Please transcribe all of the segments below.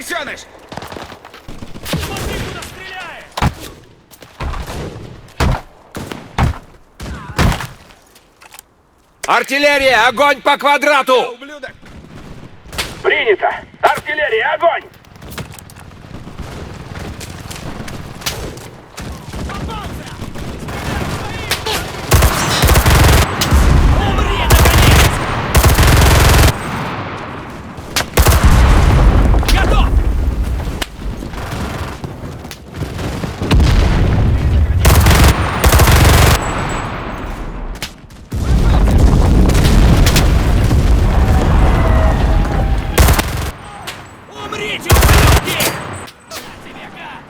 крысеныш! Смотри, куда стреляет! Артиллерия! Огонь по квадрату! Ублюдок! Принято! Артиллерия, огонь! Попался! Умри, наконец! Готов! Умрите, ублюдки! Тебе как?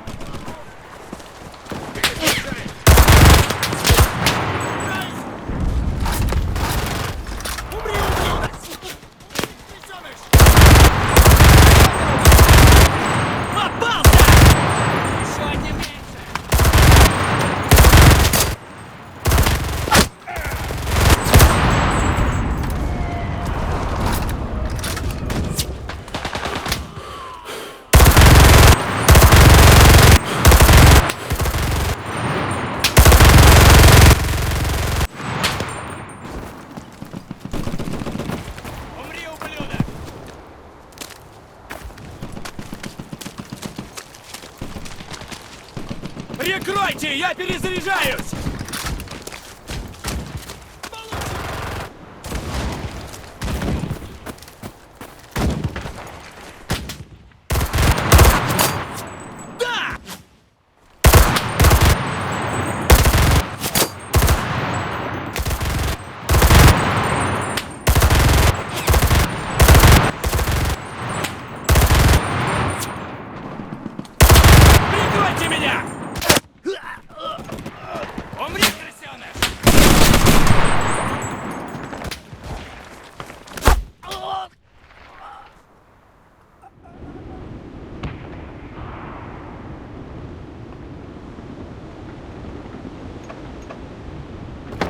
Умри, ублюдок! Крысеныш! Попался! Еще один меньше! Умри, ублюдок! Прикройте, я перезаряжаюсь! Да! Прикройте меня! Умри, крысеныш!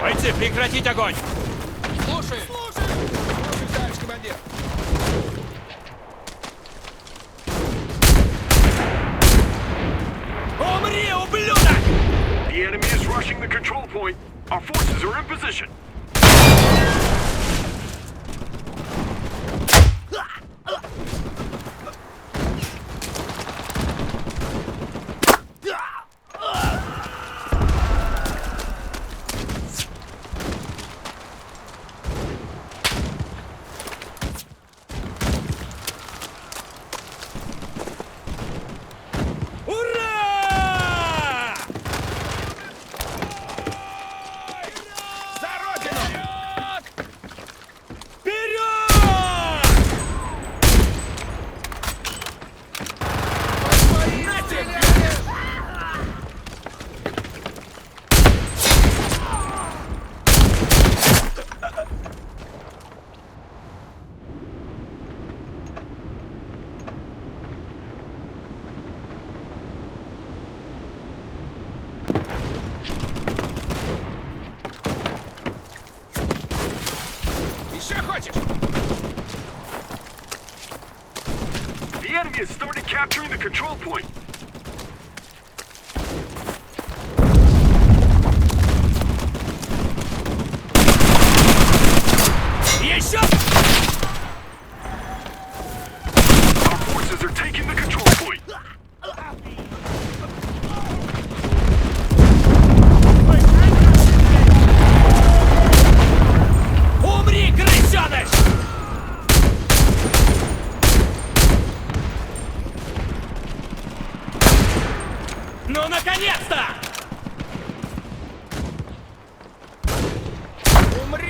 Бойцы, прекратить огонь! Слушай! Слушай, товарищ командир! Умри, ублюдок! The enemy is rushing the control point. Our forces are in position. Ура! За родину! Вперед! Еще хочешь? The enemy has started capturing the control point. Еще! Our forces are taking the control point. Умри, крысеныш! Ну, наконец-то! Умри!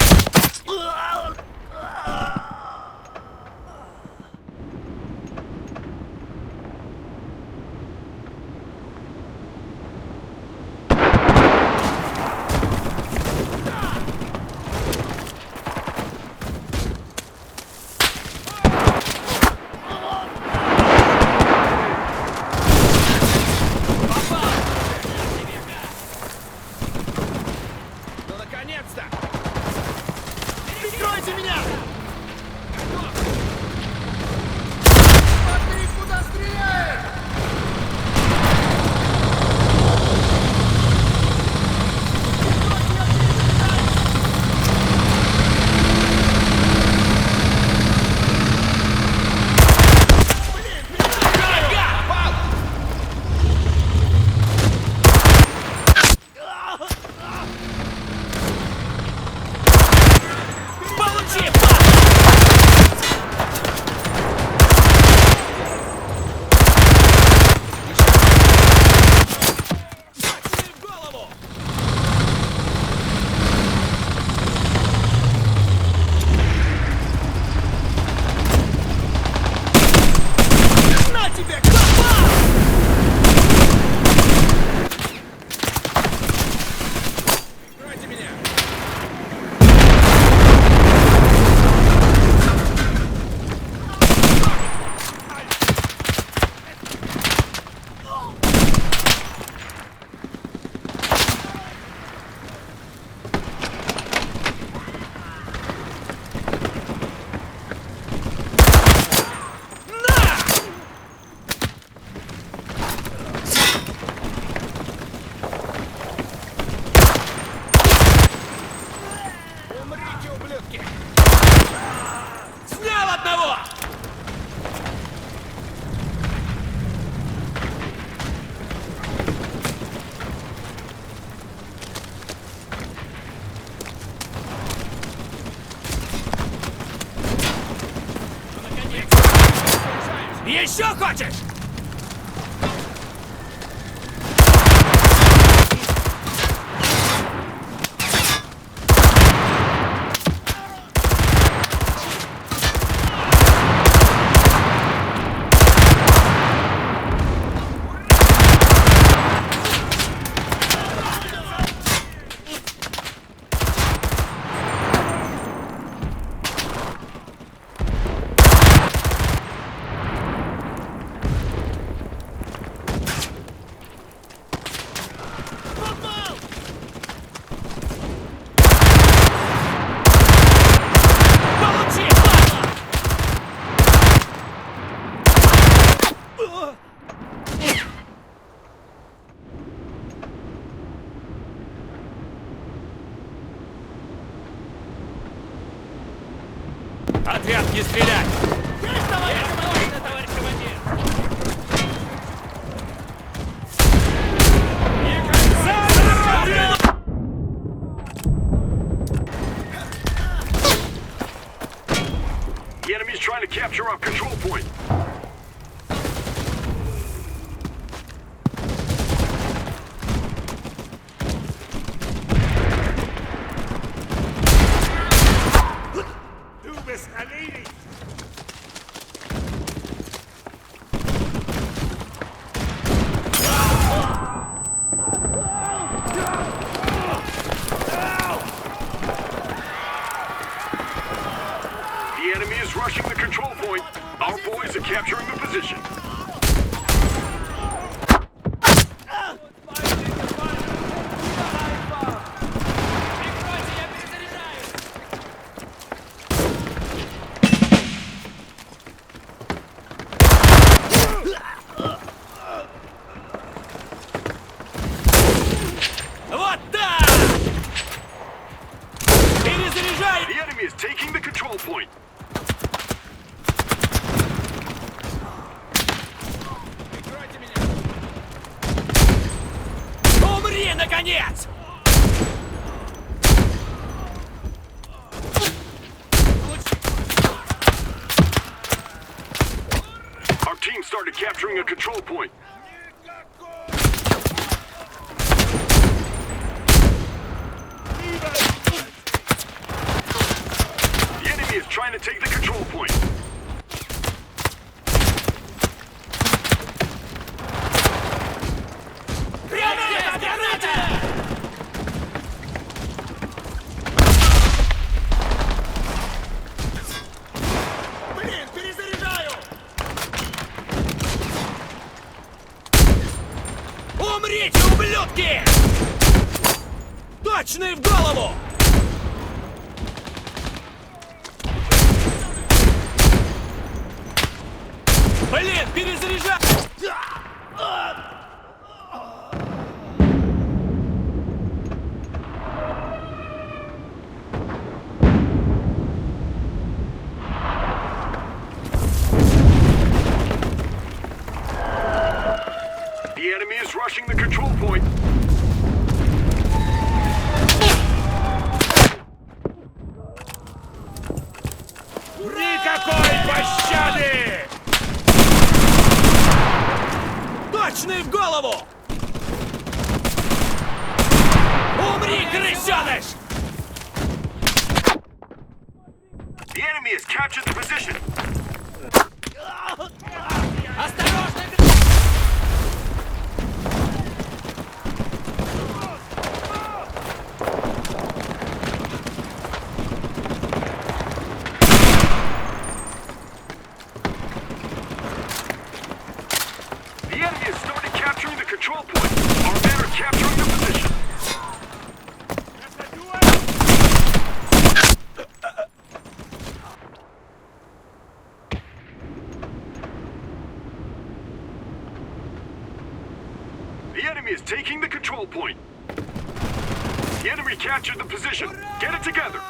тебе попал! Прикройте меня! Умрите, ублюдки! Снял одного! Еще хочешь? Получи, падла! Отряд, не стрелять! Есть, товарищ командир! The enemy's trying to capture our control point. Du bist erledigt! The enemy is rushing the control point. Our boys are capturing the position. Прикройте, я перезаряжаюсь! Вот так! Перезаряжай! The enemy is taking the control point. Прикройте меня! Умри, наконец! Our team started capturing a control point. The enemy is trying to take the control point. Граната! Граната! Блин, перезаряжаю! Умрите, ублюдки! Точный в голову! Блин, перезаряжай! The enemy is rushing the control point. Никакой пощады! Точный в голову! Умри, крысеныш! The enemy has captured the position. Осторожно! control point. Our men are capturing the position. The enemy is taking the control point. The enemy captured the position. Get it together.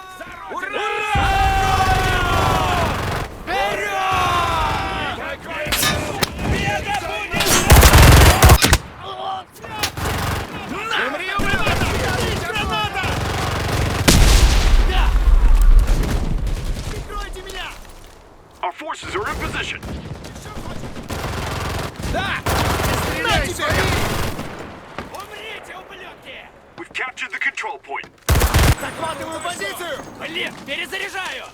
Прикройте меня! Our forces are in position. Да! На тебе! Умрите, ублюдки! We've captured the control point. Захватываю позицию! Блин, перезаряжаю!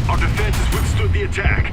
Our defenses withstood the attack.